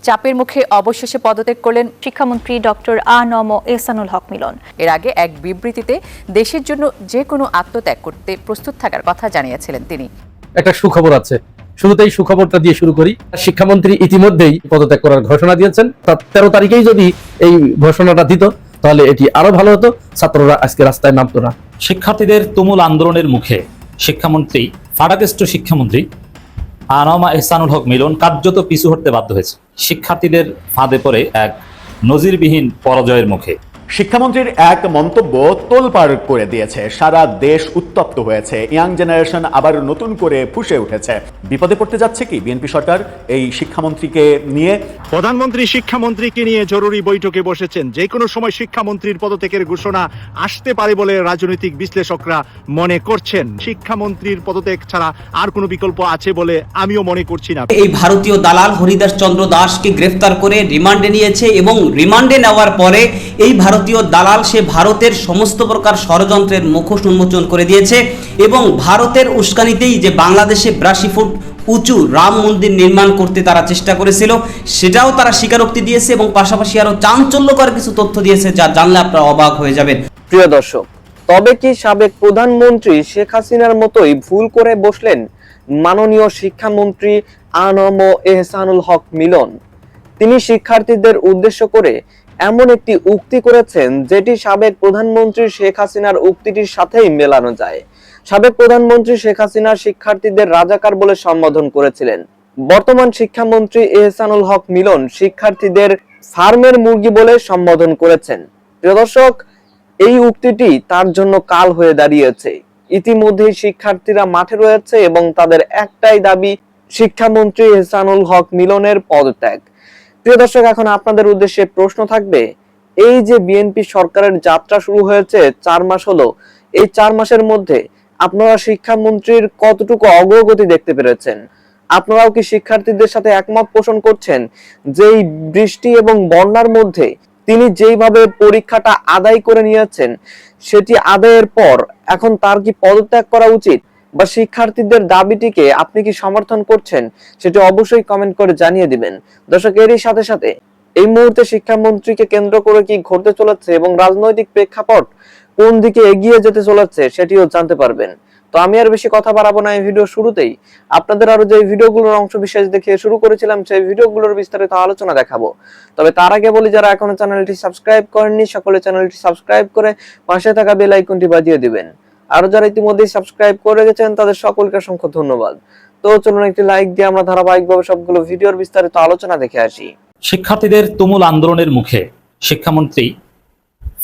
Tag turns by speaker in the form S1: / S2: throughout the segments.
S1: চাপের মুখে অবশেষে পদত্যাগ করলেন শিক্ষামন্ত্রী ডক্টর আ.ন.ম এহসানুল হক মিলন। এর আগে এক বিবৃতিতে দেশের জন্য যে কোনো আত্মত্যাগ করতে প্রস্তুত থাকার কথা জানিয়েছিলেন তিনি।
S2: একটা সুখবর আছে, শুরুতেই সুখবরটা দিয়ে শুরু করি। শিক্ষামন্ত্রী ইতিমধ্যেই পদত্যাগ করার ঘোষণা দিয়েছেন। 13 তারিখেই যদি এই ঘোষণাটা দিত তাহলে এটি আরো ভালো হতো, ছাত্ররা আজকে রাস্তায় নামতো না।
S3: শিক্ষার্থীদের তুমুল আন্দোলনের মুখে শিক্ষামন্ত্রী ফারাকেষ্ট শিক্ষামন্ত্রী আ.ন.ম এহসানুল হক মিলন কার্যত পিছু হটতে বাধ্য হয়েছে। শিক্ষার্থীদের ফাঁদে পড়ে এক নজিরবিহীন পরাজয়ের মুখে।
S4: শিক্ষামন্ত্রীর এক মন্তব্য তোলপাড় করে দিয়েছে, সারা দেশ উত্তপ্ত হয়েছে, ইয়াং জেনারেশন আবার নতুন করে ফুঁসে উঠেছে। বিপদে পড়তে যাচ্ছে কি বিএনপি সরকার এই শিক্ষামন্ত্রীকে নিয়ে?
S5: প্রধানমন্ত্রী শিক্ষামন্ত্রীকে নিয়ে জরুরি বৈঠকে বসেছেন। যে কোনো সময় শিক্ষামন্ত্রীর পদত্যাগের ঘোষণা আসতে পারে বলে রাজনৈতিক বিশ্লেষকরা মনে করছেন। শিক্ষামন্ত্রীর পদত্যাগ ছাড়া আর কোনো বিকল্প আছে বলে আমিও মনে করছি না।
S6: এই ভারতীয় দালাল হরিদাস চন্দ্র দাসকে গ্রেফতার করে রিমান্ডে নিয়েছে এবং রিমান্ডে নেওয়ার পরে এই ভারতীয় দালাল সে ভারতের সমস্ত প্রকার ষড়যন্ত্রের মুখোশ উন্মোচন করে দিয়েছে এবং ভারতের উস্কানিতেই যে বাংলাদেশে 82 ফুট উঁচু রাম মন্দির নির্মাণ করতে তারা চেষ্টা করেছিল সেটাও তারা স্বীকারোক্তি দিয়েছে এবং পাশাপাশি আরো চাঞ্চল্যকর কিছু তথ্য দিয়েছে যা জানলে আপনারা অবাক হয়ে যাবেন।
S7: প্রিয় দর্শক, তবে কি সাবেক প্রধানমন্ত্রী শেখ হাসিনার মতোই ভুল করে বসলেন মাননীয় শিক্ষামন্ত্রী আ.ন.ম এহসানুল হক মিলন? তিনি শিক্ষার্থীদের উদ্দেশ্য করে এমন একটি উক্তি করেছেন যেটি সাবেক প্রধানমন্ত্রী শেখ হাসিনার উক্তিটির সাথেই মেলানো যায়। সাবেক প্রধানমন্ত্রী শেখ হাসিনা শিক্ষার্থীদের রাজাকার বলে সম্বোধন করেছিলেন। বর্তমান শিক্ষামন্ত্রী এহসানুল হক মিলন শিক্ষার্থীদের ফার্মের মুরগি বলে সম্বোধন করেছেন। প্রিয় দর্শক, এই উক্তিটি তার জন্য কাল হয়ে দাঁড়িয়েছে। ইতিমধ্যেই শিক্ষার্থীরা মাঠে রয়েছে এবং তাদের একটাই দাবি, শিক্ষামন্ত্রী এহসানুল হক মিলনের পদত্যাগ। প্রিয় দর্শক, এখন আপনাদের উদ্দেশ্যে প্রশ্ন থাকবে, এই যে বিএনপি সরকারের যাত্রা শুরু হয়েছে 4 মাস হলো, এই 4 মাসের মধ্যে আপনারা শিক্ষামন্ত্রীর কতটুকু অগ্রগতি দেখতে পেরেছেন? আপনারাও কি শিক্ষার্থীদের সাথে একমত পোষণ করছেন যে এই বৃষ্টি এবং বন্যার মধ্যে তিনি যেইভাবে পরীক্ষাটা আদায় করে নিয়েছেন সেটি আদায়ের পর এখন তার কি পদত্যাগ করা উচিত, বা শিক্ষার্থীদের দাবিটিকে আপনি কি সমর্থন করছেন সেটা অবশ্যই কমেন্ট করে জানিয়ে দিবেন। দর্শক, এরই সাথে সাথে এই মুহূর্তে শিক্ষামন্ত্রীকে কেন্দ্র করে কি ঘটতে চলেছে এবং রাজনৈতিক প্রেক্ষাপট কোন দিকে এগিয়ে যেতে চলেছে সেটিও জানতে পারবেন। তো আমি আর বেশি কথা বাড়াবো না, এই ভিডিও শুরুতেই আপনাদের আরো যে ভিডিওগুলোর অংশ বিশেষ দেখিয়ে শুরু করেছিলাম সেই ভিডিওগুলোর বিস্তারিত আলোচনা দেখাবো। তবে তার আগে বলি, যারা এখনো চ্যানেলটি সাবস্ক্রাইব করেননি সকলে চ্যানেলটি সাবস্ক্রাইব করে পাশে থাকা বেল আইকনটি বাজিয়ে দিবেন। আর যারা ইতিমধ্যেই সাবস্ক্রাইব করে গেছেন তাদের সকলকে অসংখ্য ধন্যবাদ। তো চলুন একটি লাইক দিয়ে আমরা ধারাবাহিকভাবে সবগুলো ভিডিওর বিস্তারিত আলোচনা দেখে আসি।
S3: শিক্ষার্থীদের তুমুল আন্দোলনের মুখে শিক্ষামন্ত্রী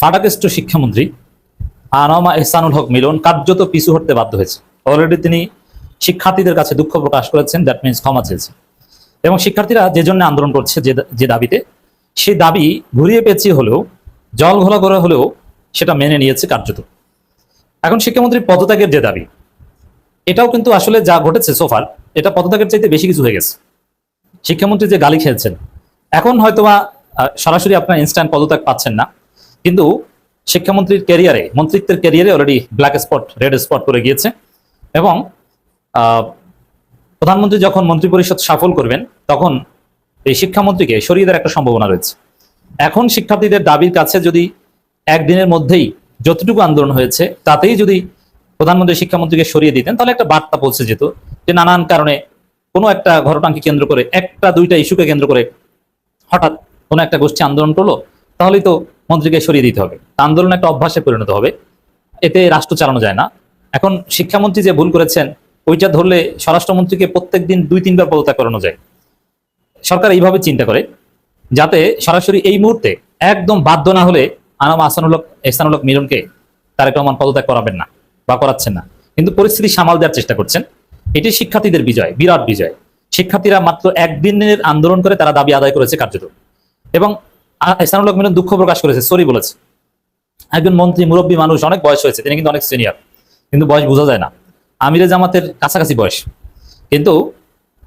S3: ফারাকেষ্ট শিক্ষামন্ত্রী আ.ন.ম এহসানুল হক মিলন কার্যত পিছু হটতে বাধ্য হয়েছে। অলরেডি তিনি শিক্ষার্থীদের কাছে দুঃখ প্রকাশ করেছেন, দ্যাট মিনস ক্ষমা চেয়েছেন। এবং শিক্ষার্থীরা যে জন্য আন্দোলন করছে, যে দাবিতে, সেই দাবি ঘুরিয়ে পেঁচিয়ে হলেও, জল ঘোলা করে হলেও সেটা মেনে নিয়েছে কার্যত। এখন শিক্ষামন্ত্রীর পদত্যাগের যে দাবি, এটাও কিন্তু আসলে যা ঘটেছে সোফার, এটা পদত্যাগের চাইতে বেশি কিছু হয়ে গেছে। শিক্ষামন্ত্রী যে গালি খেয়েছেন, এখন হয়তোবা সরাসরি আপনার ইনস্ট্যান্ট পদত্যাগ পাচ্ছেন না, কিন্তু শিক্ষামন্ত্রীর ক্যারিয়ারে, মন্ত্রিত্বের ক্যারিয়ারে already black spot, red spot করে গিয়েছে। এবং প্রধানমন্ত্রী যখন মন্ত্রী পরিষদ সাফল করবেন তখন এই শিক্ষামন্ত্রীকে সরিয়ে দেওয়ার একটা সম্ভাবনা রয়েছে। এখন শিক্ষার্থীদের দাবির কাছে যদি একদিনের মধ্যেই যতটুকু আন্দোলন হয়েছে তাতেই যদি প্রধানমন্ত্রী শিক্ষামন্ত্রীকে সরিয়ে দিতেন তাহলে একটা বার্তা পৌঁছে যেত যে নানান কারণে কোনো একটা ঘটনাকে কেন্দ্র করে, একটা দুইটা ইস্যুকে কেন্দ্র করে হঠাৎ কোনো একটা গোষ্ঠী আন্দোলন করলো, তাহলেই তো মন্ত্রীকে সরিয়ে দিতে হবে। আন্দোলন একটা অভ্যাসে পরিণত হবে, এতে রাষ্ট্র চালানো যায় না। এখন শিক্ষামন্ত্রী যে ভুল করেছেন ওইটা ধরলে স্বরাষ্ট্রমন্ত্রীকে প্রত্যেকদিন 2-3 বার পদত্যাগ করানো যায়। সরকার এইভাবে চিন্তা করে যাতে সরাসরি এই মুহূর্তে একদম বাধ্য না হলে আ.ন.ম এহসানুল হক মিলনকে তারেক রহমান পদত্যাগ করাবেন না বা করাচ্ছেন না, কিন্তু পরিস্থিতি সামাল দেওয়ার চেষ্টা করছেন। এটি শিক্ষার্থীদের বিজয়, বিরাট বিজয়। শিক্ষার্থীরা মাত্র একদিনের আন্দোলন করে তারা দাবি আদায় করেছে কার্যত। এবং এহসানুল হক মিলন দুঃখ প্রকাশ করেছে, সরি বলেছে। একজন মন্ত্রী, মুরব্বী মানুষ, অনেক বয়স হয়েছে, তিনি কিন্তু অনেক সিনিয়র, কিন্তু বয়স বোঝা যায় না, আমিরে জামাতের কাছাকাছি বয়স, কিন্তু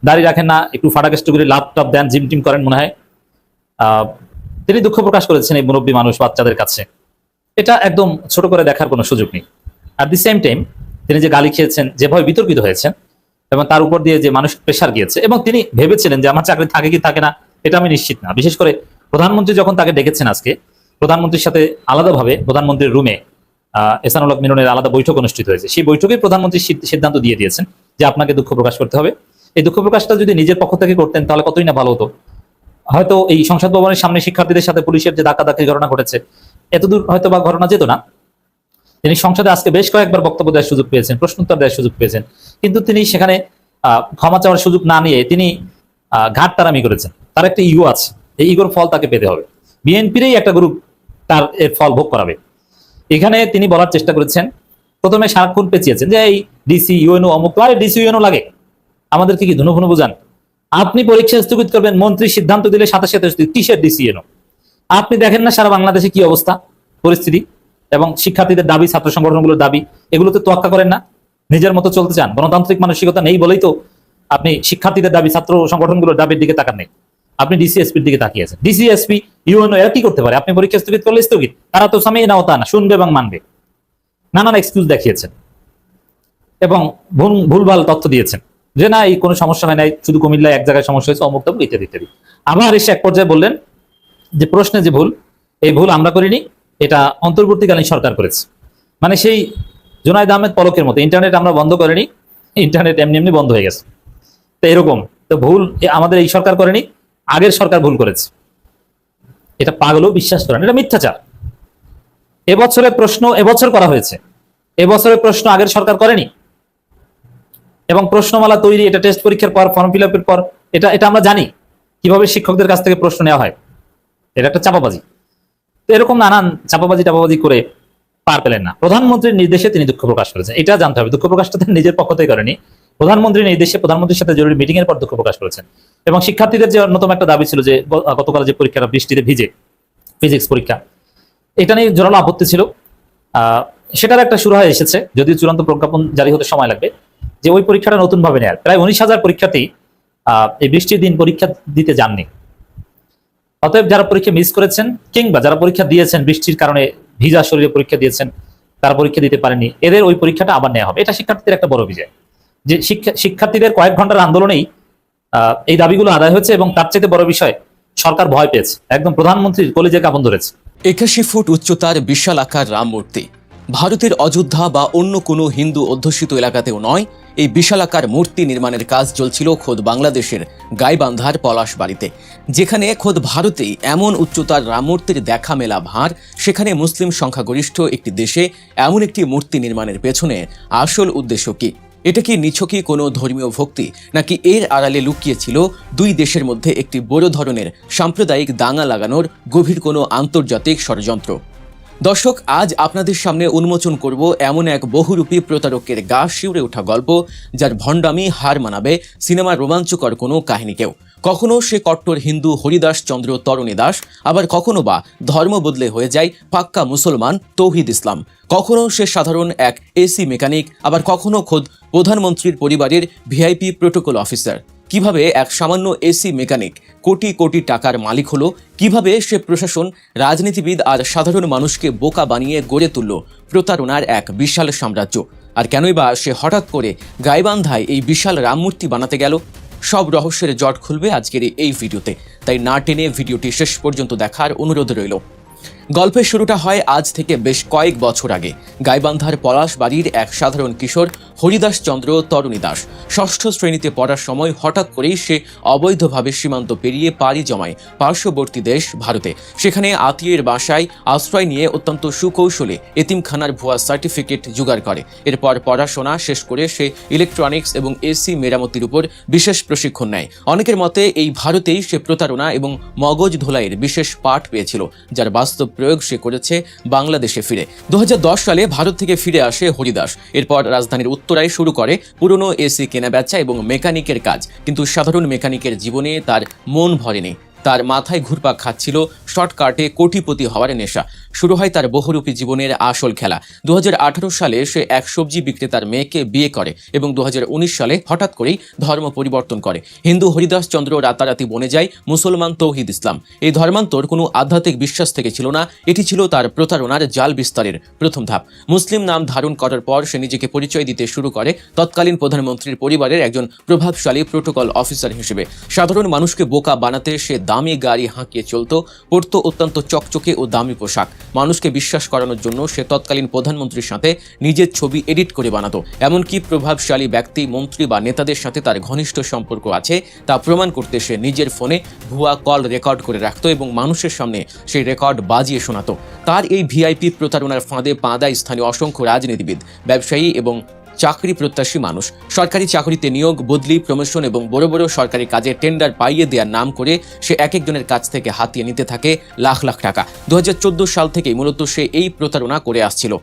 S3: দাড়ি রাখেন না, একটু ফাটাকেষ্ট করে লাভ টাপ দেন, জিম টিম করেন মনে হয়। তিনি দুঃখ প্রকাশ করেছেন এই মুরব্বী মানুষ, বাচ্চাদের কাছে। এটা একদম ছোট করে দেখার কোনো সুযোগ নেই। আর দি সেম টাইম তিনি যে গালি খেয়েছেন, যেভাবে বিতর্কিত হয়েছেন এবং তার উপর দিয়ে যে মানুষ প্রেশার গিয়েছে, এবং তিনি ভেবেছিলেন যে আমার চাকরি থাকে কি থাকে না এটা আমি নিশ্চিত না। বিশেষ করে প্রধানমন্ত্রী যখন তাকে ডেকেছেন আজকে, প্রধানমন্ত্রীর সাথে আলাদাভাবে প্রধানমন্ত্রীর রুমে এহসানুল হক মিলনের আলাদা বৈঠক অনুষ্ঠিত হয়েছে। সেই বৈঠকে প্রধানমন্ত্রী সিদ্ধান্ত দিয়ে দিয়েছেন যে আপনাকে দুঃখ প্রকাশ করতে হবে। এই দুঃখ প্রকাশটা যদি নিজের পক্ষ থেকে করতেন তাহলে কতই না ভালো হতো। হয়তো এই সংসদ ভবনের সামনে শিক্ষার্থীদের সাথে পুলিশের যে ধাক্কাধাক্কির ঘটনা ঘটেছে, এতদূর হয়তো বা ঘটনা যেত না। তিনি সংসদে আজকে বেশ কয়েকবার বক্তব্য দেওয়ার সুযোগ পেয়েছেন, প্রশ্নোত্তর দেওয়ার সুযোগ পেয়েছেন, কিন্তু তিনি সেখানে ক্ষমা চাওয়ার সুযোগ না নিয়ে তিনি ঘাটতারামি করেছেন। তার একটা ইগো আছে, এই ইগোর ফল তাকে পেতে হবে। বিএনপিরই একটা গ্রুপ তার এর ফল ভোগ করাবে। এখানে তিনি বলার চেষ্টা করেছেন, প্রথমে সারাক্ষণ পেঁচিয়েছেন যে এই ডিসি ইউএনও অমুক, আরে ডিসি ইউএনও লাগে, আমাদেরকে কি ধুনো বুঝান? আপনি পরীক্ষা স্থগিত করবেন, মন্ত্রী সিদ্ধান্ত দিলে সাথে সাথে কিসের ডিসি ইউএনও? আপনি দেখেন না সারা বাংলাদেশে কি অবস্থা পরিস্থিতি, এবং শিক্ষার্থীদের দাবি, ছাত্র সংগঠনগুলোর দাবি, এগুলোতে তোয়াক্কা করেন না? নিজের মতো চলতে চান, গণতান্ত্রিক মানসিকতা নেই বলেই তো আপনি শিক্ষার্থীদের দাবি, ছাত্র সংগঠনগুলোর দাবির দিকে তাকান নেই। আপনি ডিসিএসপির দিকে তাকিয়েছেন। ডিসিএসপি ইউএনও এরা কি করতে পারে? আপনি পরীক্ষা স্থগিত করলে স্থগিত, তারা তো সামনে নাও তা না, শুনবে এবং মানবে। নানান এক্সকিউজ দেখিয়েছেন এবং ভুলভাল তথ্য দিয়েছেন যে না এই কোনো সমস্যা হয় নাই, শুধু কুমিল্লায় এক জায়গায় সমস্যা হয়েছে, অমুক তমুক ইত্যাদি ইত্যাদি। আবার এসে এক পর্যায়ে বললেন যে প্রশ্নে যে ভুল, এই ভুল আমরা করিনি, এটা অন্তর্বর্তীকালীন সরকার করেছে। মানে সেই জুনায়েদ আহমেদ পলকের মতো, ইন্টারনেট আমরা বন্ধ করিনি, ইন্টারনেট এমনি এমনি বন্ধ হয়ে গেছে। তো এরকম তো ভুল আমাদের এই সরকার করেনি, আগের সরকার ভুল করেছে। এটা পাগলও বিশ্বাস করেন, এটা মিথ্যাচার। এবছরের প্রশ্ন এবছর করা হয়েছে, এবছরের প্রশ্ন আগের সরকার করেনি। এবং প্রশ্নমালা তৈরি, এটা টেস্ট পরীক্ষার পর, ফর্ম ফিল আপের পর, এটা আমরা জানি কিভাবে শিক্ষকদের কাছ থেকে প্রশ্ন নেওয়া হয়। এটা একটা চাপাবাজি। তো এরকম নানান চাপাবাজি করে পার পেলেন না। প্রধানমন্ত্রীর নির্দেশে তিনি দুঃখ প্রকাশ করেছেন, এটা জানতে হবে। দুঃখ প্রকাশটা তিনি নিজের পক্ষ থেকে করেনি, প্রধানমন্ত্রীর নির্দেশে প্রধানমন্ত্রীর সাথে জরুরি মিটিং এর পর দুঃখ প্রকাশ করেছেন। এবং শিক্ষার্থীদের যে অন্যতম একটা দাবি ছিল যে গতকাল যে পরীক্ষাটা বৃষ্টিতে ভিজে, ফিজিক্স পরীক্ষা, এটা নিয়ে জোরালো আপত্তি ছিল। সেটার একটা শুরু হয়ে এসেছে, যদিও চূড়ান্ত প্রজ্ঞাপন জারি হতে সময় লাগবে, যে ওই পরীক্ষাটা নতুন ভাবে নেয়ার। প্রায় 19,000 পরীক্ষার্থী এই বৃষ্টির দিন পরীক্ষা দিতে যাননি। অতএব যারা পরীক্ষা মিস করেছেন কিংবা যারা পরীক্ষা দিয়েছেন বৃষ্টির কারণে ভিজা শরীরে পরীক্ষা দিয়েছেন, তারা পরীক্ষা দিতে পারেনি, এদের ওই পরীক্ষাটা আবার নেওয়া হবে। এটা শিক্ষার্থীদের একটা বড় বিজয়, যে শিক্ষার্থীদের কয়েক ঘন্টার আন্দোলনেই এই দাবিগুলো আদায় হয়েছে। এবং তার চাইতে বড় বিষয়, সরকার ভয় পেয়েছে, একদম প্রধানমন্ত্রীর কলিজা কাঁপন ধরেছে।
S8: 81 ফুট উচ্চতার বিশাল আকার রাম মূর্তি ভারতের অযোধ্যা বা অন্য কোনো হিন্দু অধ্যুষিত এলাকাতেও নয়। এই বিশালাকার মূর্তি নির্মাণের কাজ চলছিল খোদ বাংলাদেশের গাইবান্ধার পলাশবাড়িতে, যেখানে খোদ ভারতেই এমন উচ্চতার রাম মূর্তির দেখা মেলা ভার। সেখানে মুসলিম সংখ্যাগরিষ্ঠ একটি দেশে এমন একটি মূর্তি নির্মাণের পেছনে আসল উদ্দেশ্য কি? এটা কি নিছকই কোনো ধর্মীয় ভক্তি, নাকি এর আড়ালে লুকিয়ে ছিল দুই দেশের মধ্যে একটি বড় ধরনের সাম্প্রদায়িক দাঙ্গা লাগানোর গভীর কোনো আন্তর্জাতিক ষড়যন্ত্র? দর্শক, আজ আপনাদের সামনে উন্মোচন করব এমন এক বহুরূপী প্রতারকের গা শিউরে ওঠা গল্প, যার ভণ্ডামি হার মানাবে সিনেমার রোমাঞ্চকর কোনো কাহিনীকেও। কখনো সে কট্টর হিন্দু হরিদাস চন্দ্র তরণী দাস, আবার কখনো বা ধর্ম বদলে হয়ে যায় পাক্কা মুসলমান তৌহিদ ইসলাম। কখনো সে সাধারণ এক এসি মেকানিক, আবার কখনো খোদ প্রধানমন্ত্রীর পরিবারের ভিআইপি প্রোটোকল অফিসার। কিভাবে এক সামান্য এসি মেকানিক কোটি কোটি টাকার মালিক হলো, কিভাবে সে প্রশাসন, রাজনীতিবিদ আর সাধারণ মানুষকে বোকা বানিয়ে গড়ে তুলল প্রতারণার এক বিশাল সাম্রাজ্য। আর কেনই বা সে হঠাৎ করে গাইবান্ধায় এই বিশাল রামমূর্তি বানাতে গেল? সব রহস্যের জট খুলবে আজকের এই ভিডিওতে, তাই না টেনে ভিডিওটি শেষ পর্যন্ত দেখার অনুরোধ রইল। গল্পের শুরুটা হয় আজ থেকে বেশ কয়েক বছর আগে। গাইবান্ধার পলাশবাড়ির এক সাধারণ কিশোর হরিদাস চন্দ্র তরণী দাস 6ষ্ঠ শ্রেণীতে পড়ার সময় হঠাৎ করেই সে অবৈধভাবে সীমান্ত পেরিয়ে পাড়ি জমায় পার্শ্ববর্তী দেশ ভারতে। সেখানে আত্মীয়ের বাসায় আশ্রয় নিয়ে অত্যন্ত সুকৌশলে এতিমখানার ভুয়া সার্টিফিকেট জোগাড় করে। এরপর পড়াশোনা শেষ করে সে ইলেকট্রনিক্স এবং এসি মেরামতির উপর বিশেষ প্রশিক্ষণ নেয়। অনেকের মতে এই ভারতেই সে প্রতারণা এবং মগজ ধোলাইয়ের বিশেষ পাঠ পেয়েছিল, যার বাস্তব প্রয়োগ সে করেছে বাংলাদেশে ফিরে। 2010 সালে ভারত থেকে ফিরে আসে হরিদাস। এরপর রাজধানীর উত্তরায় শুরু করে পুরনো এসি কেনাবেচা এবং মেকানিকের কাজ। কিন্তু সাধারণ মেকানিকের জীবনে তার মন ভরেনি। তার মাথায় ঘুরপাক খাচ্ছিল শর্টকাটে কোটিপতি হওয়ার নেশা। শুরু হয় তার বহুরূপী জীবনের আসল খেলা। 2018 সালে সে এক সবজি বিক্রেতার মেয়েকে বিয়ে করে এবং 2019 সালে হঠাৎ করেই ধর্ম পরিবর্তন করে। হিন্দু হরিদাস চন্দ্র রাতারাতি বনে যায় মুসলমান তৌহিদ ইসলাম। এই ধর্মান্তর কোনো আধ্যাত্মিক বিশ্বাস থেকে ছিল না, এটি ছিল তার প্রতারণার জাল বিস্তারের প্রথম ধাপ। মুসলিম নাম ধারণ করার পর সে নিজেকে পরিচয় দিতে শুরু করে তৎকালীন প্রধানমন্ত্রীর পরিবারের একজন প্রভাবশালী প্রোটোকল অফিসার হিসেবে। সাধারণ মানুষকে বোকা বানাতে সে দামি গাড়ি হাঁকিয়ে চলত, পরত অত্যন্ত চকচকে ও দামি পোশাক। মানুষকে বিশ্বাস করানোর জন্য সে তৎকালীন প্রধানমন্ত্রীর সাথে নিজের ছবি এডিট করে বানাতো। এমনকি প্রভাবশালী ব্যক্তি, মন্ত্রী বা নেতাদের সাথে তার ঘনিষ্ঠ সম্পর্ক আছে তা প্রমাণ করতে সে নিজের ফোনে ভুয়া কল রেকর্ড করে রাখত এবং মানুষের সামনে সেই রেকর্ড বাজিয়ে শোনাতো। তার এই ভিআইপি প্রতারণার ফাঁদে পা দেয় স্থানীয় অসংখ্য রাজনীতিবিদ, ব্যবসায়ী এবং চাকরি প্রত্যাশী মানুষ। সরকারি চাকরিতে নিয়োগ, বদলি, প্রমোশন এবং বড় বড় সরকারি কাজে টেন্ডার পাইয়ে দেওয়ার নাম করে সে এক একজনের কাছ থেকে হাতিয়ে নিতে থাকে লাখ লাখ টাকা। 2014 সাল থেকেই মূলত সে এই প্রতারণা করে আসছিল।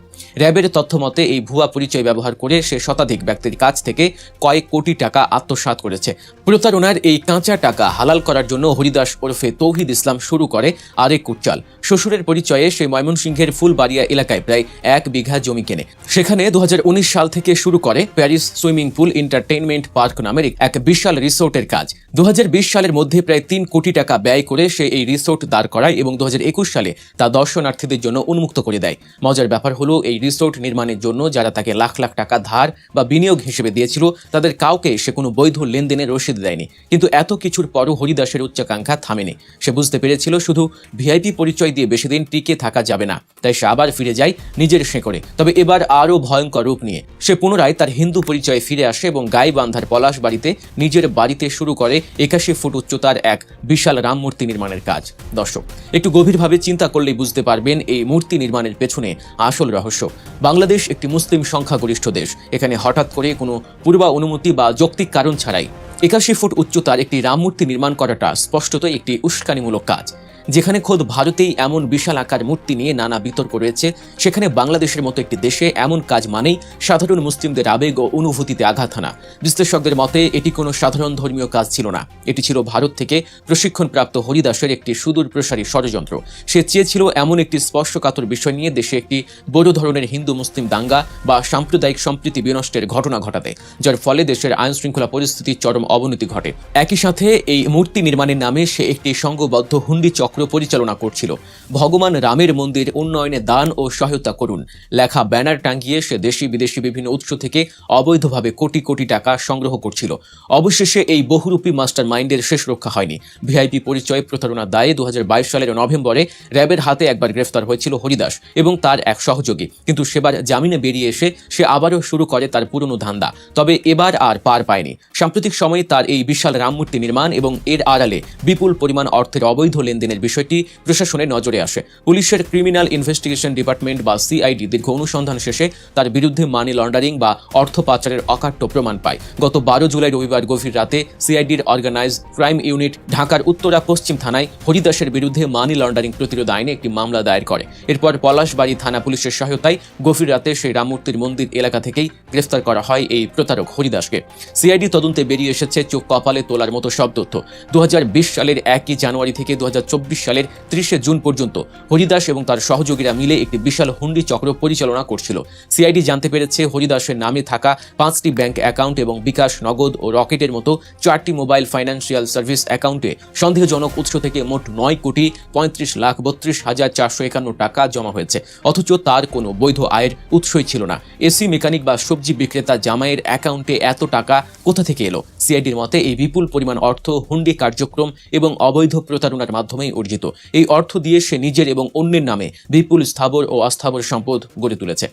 S8: র্যাবের তথ্য মতে এই ভুয়া পরিচয় ব্যবহার করে সে শতাধিক ব্যক্তির কাছ থেকে কয়েক কোটি টাকা আত্মসাৎ করেছে। প্রতারণার এই কাঁচা টাকা হালাল করার জন্য হরিদাস ওরফে তৌহিদ ইসলাম শুরু করে আরেক কুটচাল। শ্বশুরের পরিচয়ে সে ময়মনসিংহের ফুলবাড়িয়া এলাকায় প্রায় 1 বিঘা জমি কেনে। সেখানে 2019 সাল থেকে শুরু করে Paris swimming pool entertainment park নামের এক বিশাল রিসোর্টের কাজ। 2020 সালের মধ্যে প্রায় 3 কোটি টাকা ব্যয় করে সে এই রিসোর্ট দাঁড় করায় এবং 2021 সালে তা দর্শনার্থীদের জন্য উন্মুক্ত করে দেয়। মজার ব্যাপার হলো এই রিসোর্ট নির্মাণের জন্য যারা তাকে লাখ লাখ টাকা ধার বা বিনিয়োগ হিসেবে দিয়েছিল তাদের কাউকে সে কোনো বৈধ লেনদেনের রসিদ দেয়নি। কিন্তু এত কিছুর পরও হরিদাসের উচ্চাকাঙ্ক্ষা থামেনি। সে বুঝতে পেরেছিল শুধু ভিআইপি পরিচয় দিয়ে বেশি দিন টিকে থাকা যাবে না, তাই সে আবার ফিরে যায় নিজের শেকড়ে। তবে এবার আরও ভয়ঙ্কর রূপ নিয়ে সে পুনরায় তার হিন্দু পরিচয়ে ফিরে আসে এবং গাইবান্ধার পলাশবাড়িতে নিজের বাড়িতে শুরু করে 81 ফুট উচ্চতার এক বিশাল রাম মূর্তি নির্মাণের কাজ। দর্শক, একটু গভীরভাবে চিন্তা করলেই বুঝতে পারবেন এই মূর্তি নির্মাণের পেছনে আসল রহস্য। বাংলাদেশ একটি মুসলিম সংখ্যাগরিষ্ঠ দেশ। এখানে হঠাৎ করে কোনো পূর্বা অনুমতি বা যৌক্তিক কারণ ছাড়াই 81 ফুট উচ্চতার একটি রাম মূর্তি নির্মাণ করাটা স্পষ্টতই একটি উস্কানিমূলক কাজ। যেখানে খোদ ভারতেই এমন বিশাল আকার মূর্তি নিয়ে নানা বিতর্ক রয়েছে, সেখানে বাংলাদেশের মতো একটি দেশে এমন কাজ মানেই সাধারণ মুসলিমদের আবেগ ও অনুভূতিতে আঘাত হানা। বিশ্লেষকদের মতে এটি কোনো সাধারণ ধর্মীয় কাজ ছিল না, এটি ছিল ভারত থেকে প্রশিক্ষণপ্রাপ্ত হরিদাসের একটি সুদূর প্রসারী ষড়যন্ত্র। সে চেয়েছিল এমন একটি স্পর্শকাতর বিষয় নিয়ে দেশে একটি বড় ধরনের হিন্দু মুসলিম দাঙ্গা বা সাম্প্রদায়িক সম্প্রীতি বিনষ্টের ঘটনা ঘটাতে, যার ফলে দেশের আইন শৃঙ্খলা পরিস্থিতির চরম অবনতি ঘটে। একই সাথে এই মূর্তি নির্মাণের নামে সে একটি সংঘবদ্ধ হুন্ডি চক্র পরিচালনা করছিল। ভগবান রামের মন্দির উন্নয়নে দান ও সহায়তা করুন লেখা ব্যানার টাঙ্গিয়ে সে দেশি বিদেশি বিভিন্ন উৎস থেকে অবৈধভাবে কোটি কোটি টাকা সংগ্রহ করছিল। অবশেষে এই বহুরূপী মাস্টার মাইন্ডের শেষ রক্ষা হয়নি। ভিআইপি পরিচয় প্রতারণার দায়ে 2022 সালের নভেম্বরে র্যাবের হাতে একবার গ্রেফতার হয়েছিল হরিদাস এবং তার এক সহযোগী। কিন্তু সেবার জামিনে বেরিয়ে এসে সে আবারও শুরু করে তার পুরনো ধান্দা। তবে এবার আর পার পায়নি। সাম্প্রতিক সময়ে তার এই বিশাল রামমূর্তি নির্মাণ এবং এর আড়ালে বিপুল পরিমাণ অর্থের অবৈধ লেনদেনের বিষয়টি প্রশাসনের নজরে আসে। পুলিশের ক্রিমিনাল ইনভেস্টিগেশন ডিপার্টমেন্ট বা সিআইডি দীর্ঘ অনুসন্ধান শেষে তার বিরুদ্ধে মানি লন্ডারিং বা অর্থ পাচারের অকাট্য প্রমাণ পায়। গত 12 জুলাই রবিবার গভীর রাতে সিআইডির অর্গানাইজড ক্রাইম ইউনিট ঢাকার উত্তরা পশ্চিম থানায় হরিদাসের বিরুদ্ধে মানি লন্ডারিং প্রতিরোধ আইনে একটি মামলা দায়ের করে। এরপর পলাশবাড়ি থানা পুলিশের সহায়তায় গভীর রাতে সেই রামমূর্তির মন্দির এলাকা থেকেই গ্রেফতার করা হয় এই প্রতারক হরিদাসকে। সিআইডি তদন্তে বেরিয়ে এসেছে চোখ কপালে তোলার মতো সব তথ্য। 2020 সালের 1 জানুয়ারি থেকে 2024 সালের 30 জুন পর্যন্ত হরিদাস এবং তার সহযোগীরা মিলে একটি বিশাল হুন্ডি চক্র পরিচালনা করছিল। সিআইডি জানতে পেরেছে হরিদাসের নামে থাকা 5টি ব্যাংক অ্যাকাউন্ট এবং বিকাশ, নগদ ও রকেটের মতো 4টি মোবাইল ফাইন্যান্সিয়াল সার্ভিস অ্যাকাউন্টে সন্দেহজনক উৎস থেকে মোট 9,35,451 টাকা জমা হয়েছে, অথচ তার কোনো বৈধ আয়ের উৎসই ছিল না। এসি মেকানিক বা সবজি বিক্রেতা জামাইয়ের অ্যাকাউন্টে এত টাকা কোথা থেকে এলো? সিআইডির মতে এই বিপুল পরিমাণ অর্থ হুন্ডি কার্যক্রম এবং অবৈধ প্রতারণার মাধ্যমেই অর্জিত। এই অর্থ দিয়ে সে নিজের এবং অন্যের নামে বিপুল স্থাবর ও অস্থাবর সম্পদ গড়ে তুলেছে।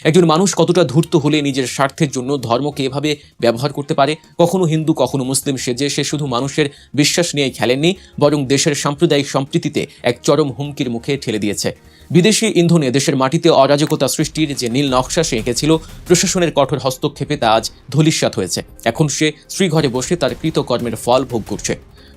S8: একজন মানুষ কতটা ধূর্ত হলে নিজের স্বার্থের জন্য ধর্মকে এভাবে ব্যবহার করতে পারে? কখনো হিন্দু কখনো মুসলিম সেজে সে শুধু মানুষের বিশ্বাস নিয়ে খেলেননি, বরং দেশের সাম্প্রদায়িক সম্প্রীতিতে এক চরম হুমকির মুখে ঠেলে দিয়েছে। বিদেশি ইন্ধনে দেশের মাটিতে অরাজকতা সৃষ্টির যে নীল নকশা সে এঁকেছিল, প্রশাসনের কঠোর হস্তক্ষেপে তা আজ ধূলিসাৎ হয়েছে। এখন সে শ্রীঘরে বসে তার কৃতকর্মের ফল ভোগ করছে।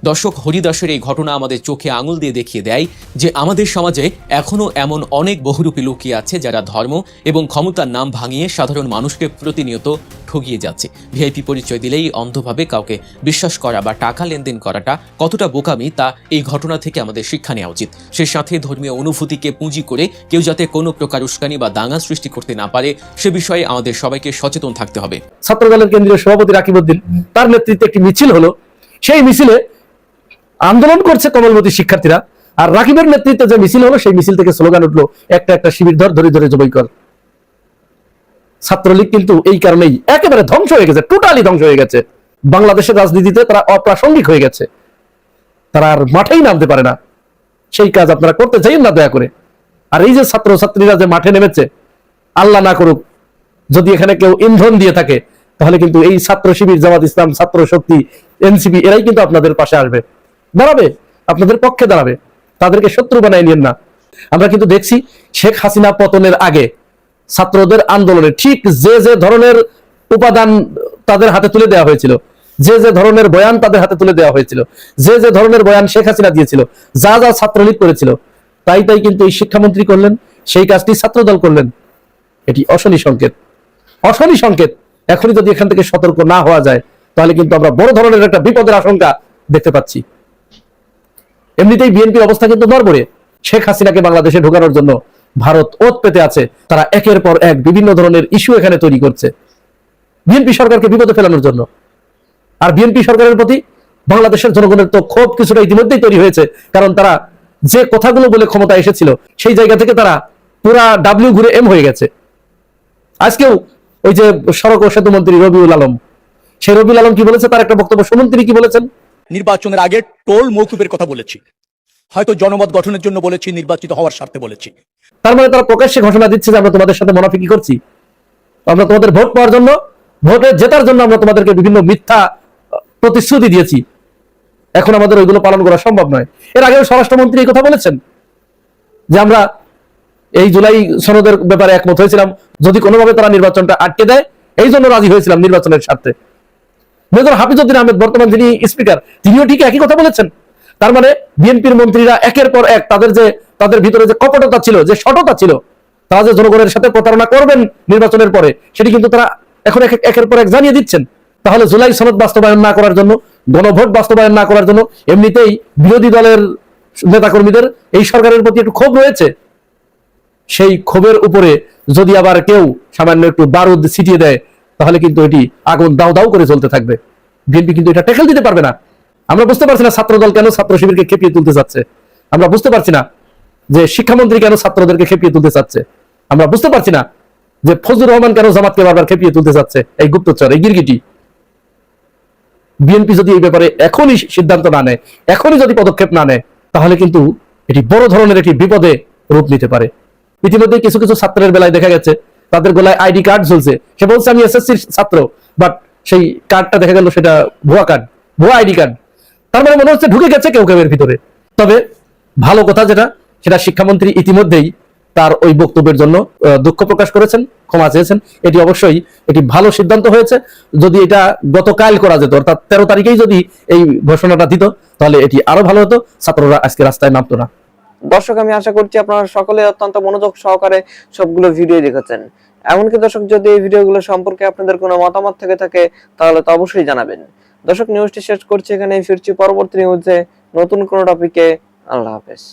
S8: দর্শক, হরিদাসের এই ঘটনা আমাদের চোখে আঙুল দিয়ে দেখিয়ে দেয় যে আমাদের সমাজে এখনও এমন অনেক বহুরূপী লুকিয়ে আছে যারা ধর্ম এবং ক্ষমতার নাম ভাঙিয়ে সাধারণ মানুষকে প্রতিনিয়ত ঠগিয়ে যাচ্ছে। ভিআইপি পরিচয় দিলেই অন্ধভাবে কাউকে বিশ্বাস করা বা টাকা লেনদেন করাটা কতটা বোকামি তা এই ঘটনা থেকে আমাদের শিক্ষা নেওয়া উচিত। সে সাথে ধর্মীয় অনুভূতিকে পুঁজি করে কেউ যাতে কোনো প্রকার উস্কানি বা দাঙ্গা সৃষ্টি করতে না পারে সে বিষয়ে আমাদের সবাইকে সচেতন থাকতে হবে।
S2: ছাত্রদলের কেন্দ্রীয় সভাপতি রাকিবউদ্দিন, তার নেতৃত্বে একটি মিছিল হলো। সেই মিছিলে আন্দোলন করছে কমলমতি শিক্ষার্থীরা, আর রাকিবের নেতৃত্বে যে মিছিল হলো সেই মিছিল থেকে স্লোগান উঠলো, একটা একটা শিবির ধরে ধরে জবাই কর। ছাত্রলীগ কিন্তু এই কারণেই একেবারে ধ্বংস হয়ে গেছে, টোটালি ধ্বংস হয়ে গেছে। বাংলাদেশের রাজনীতিতে তারা অপ্রাসঙ্গিক হয়ে গেছে। তারা আর মাঠেই নামতে পারে না। সেই কাজ আপনারা করতে চাইেন না দয়া করে। আর এই যে ছাত্র ছাত্রীরা যে মাঠে নেমেছে, আল্লাহ না করুক যদি এখানে কেউ ইন্ধন দিয়ে থাকে, তাহলে কিন্তু এই ছাত্র শিবির, জামাত ইসলাম, ছাত্র শক্তি, এনসিপি এরাই কিন্তু আপনাদের পাশে আসবে, দাঁড়াবে, আপনাদের পক্ষে দাঁড়াবে। তাদেরকে শত্রু বানাই নিয়েন না। আমরা কিন্তু দেখছি শেখ হাসিনা পতনের আগে ছাত্রদের আন্দোলনে ঠিক যে যে ধরনের উপাদান তাদের হাতে তুলে দেওয়া হয়েছিল, যে যে ধরনের বয়ান তাদের হাতে তুলে দেওয়া হয়েছিল, যে যে ধরনের বয়ান শেখ হাসিনা দিয়েছিল, যা যা ছাত্রলীগ করেছিল, তাই তাই কিন্তু এই শিক্ষামন্ত্রী করলেন, সেই কাজটি ছাত্রদল করলেন। এটি অশনি সংকেত, অশনি সংকেত। এখনই যদি এখান থেকে সতর্ক না হওয়া যায়, তাহলে কিন্তু আমরা বড় ধরনের একটা বিপদের আশঙ্কা দেখতে পাচ্ছি। এমনিতেই বিএনপির অবস্থা কিন্তু নড়বড়ে। শেখ হাসিনাকে বাংলাদেশে ঢোকানোর জন্য ভারত ওত পেতে আছে। তারা একের পর এক বিভিন্ন ধরনের ইস্যু এখানে তৈরি করছে বিএনপি সরকারকে বিপদে ফেলানোর জন্য। আর বিএনপি সরকারের প্রতি বাংলাদেশের জনগণের তো ক্ষোভ কিছুটা ইতিমধ্যেই তৈরি হয়েছে, কারণ তারা যে কথাগুলো বলে ক্ষমতা এসেছিল, সেই জায়গা থেকে তারা পুরা ডাব্লিউ ঘুরে এম হয়ে গেছে। আজকেও ওই যে সড়ক ও সেতু মন্ত্রী রবিউল আলম, সেই রবিউল আলম কি বলেছে, তার একটা বক্তব্য শুনুন তিনি কি বলেছেন।
S9: নির্বাচনের আগে টোল মৌকুফের কথা বলেছি, হয়তো জনমত গঠনের জন্য বলেছি, নির্বাচিত হওয়ার স্বার্থে বলেছি।
S2: তার মানে তারা প্রকাশ্যে ঘোষণা দিচ্ছে যে আমরা তোমাদের সাথে মুনাফিকি করছি, আমরা তোমাদের ভোট পাওয়ার জন্য, ভোটে জেতার জন্য আমরা তোমাদেরকে বিভিন্ন মিথ্যা প্রতিশ্রুতি দিয়েছি, এখন আমাদের ওইগুলো পালন করা সম্ভব নয়। এর আগেও স্বরাষ্ট্রমন্ত্রী এই কথা বলেছেন যে আমরা এই জুলাই সনদের ব্যাপারে একমত হয়েছিলাম, যদি কোনোভাবে তারা নির্বাচনটা আটকে দেয়, এই জন্য রাজি হয়েছিলাম নির্বাচনের স্বার্থে। মেজর হাফিজউদ্দিন আহমেদ বর্তমান যিনি স্পিকার, তিনিও ঠিক একই কথা বলেছেন। তার মানে বিএনপির মন্ত্রীরা একের পর এক তাদের ভিতরে যে কপটতা ছিল, যে সততা ছিল, তারা যে জনগণের সাথে প্রতারণা করবেন নির্বাচনের পরে, সেটি কিন্তু তারা এখন একের পর এক জানিয়ে দিচ্ছেন। তাহলে জুলাই সনদ বাস্তবায়ন না করার জন্য, গণভোট বাস্তবায়ন না করার জন্য এমনিতেই বিরোধী দলের নেতাকর্মীদের এই সরকারের প্রতি একটু ক্ষোভ রয়েছে। সেই ক্ষোভের উপরে যদি আবার কেউ সামান্য একটু বারুদ ছিটিয়ে দেয়, তাহলে কিন্তু এটি আগুন দাও দাও করে চলতে থাকবে। বিএনপি কিন্তু এটা ট্যাকেল দিতে পারবে না। আমরা বুঝতে পারছি না ছাত্রদল কেন ছাত্র শিবিরকে খেপিয়ে তুলতে চাচ্ছে। আমরা বুঝতে পারছি না যে শিক্ষামন্ত্রী কেন ছাত্রদেরকে খেপিয়ে তুলতে চাচ্ছে। আমরা বুঝতে পারছি না যে ফজলুর রহমান কেন জামাতকে বারবার খেপিয়ে তুলতে চাচ্ছে। এই গুপ্তচর, এই গিরগিটি। বিএনপি যদি এই ব্যাপারে এখনই সিদ্ধান্ত না নেয়, এখনই যদি পদক্ষেপ না নেয়, তাহলে কিন্তু এটি বড় ধরনের একটি বিপদে রূপ নিতে পারে। ইতিমধ্যে কিছু কিছু ছাত্রের বেলায় দেখা গেছে তাদের গলায় আইডি কার্ড ঝুলছে। সে বলছে আমি এসএসসির ছাত্র, বাট সেই কার্ডটা দেখা গেল সেটা ভুয়া কার্ড, ভুয়া আইডি কার্ড। তার মানে মনে হচ্ছে ঢুকে গেছে কেউ কেউ এর ভিতরে। তবে ভালো কথা সেটা শিক্ষামন্ত্রী ইতিমধ্যেই তার ওই বক্তব্যের জন্য দুঃখ প্রকাশ করেছেন, ক্ষমা চেয়েছেন। এটি অবশ্যই এটি ভালো সিদ্ধান্ত হয়েছে। যদি এটা গতকাল করা যেত, অর্থাৎ 13 তারিখেই যদি এই ঘোষণাটা দিত, তাহলে এটি আরো ভালো হতো, ছাত্ররা আজকে রাস্তায় নামতো না।
S7: দর্শক, আমি আশা করছি আপনারা সকলে অত্যন্ত মনোযোগ সহকারে সবগুলো ভিডিও দেখেছেন। এমনকি দর্শক, যদি এই ভিডিওগুলো সম্পর্কে আপনাদের কোনো মতামত থেকে থাকে, তাহলে তো অবশ্যই জানাবেন। দর্শক, নিউজটি শেষ করছি এখানে, ফিরছি পরবর্তী নিউজে নতুন কোনো টপিকে। আল্লাহ হাফেজ।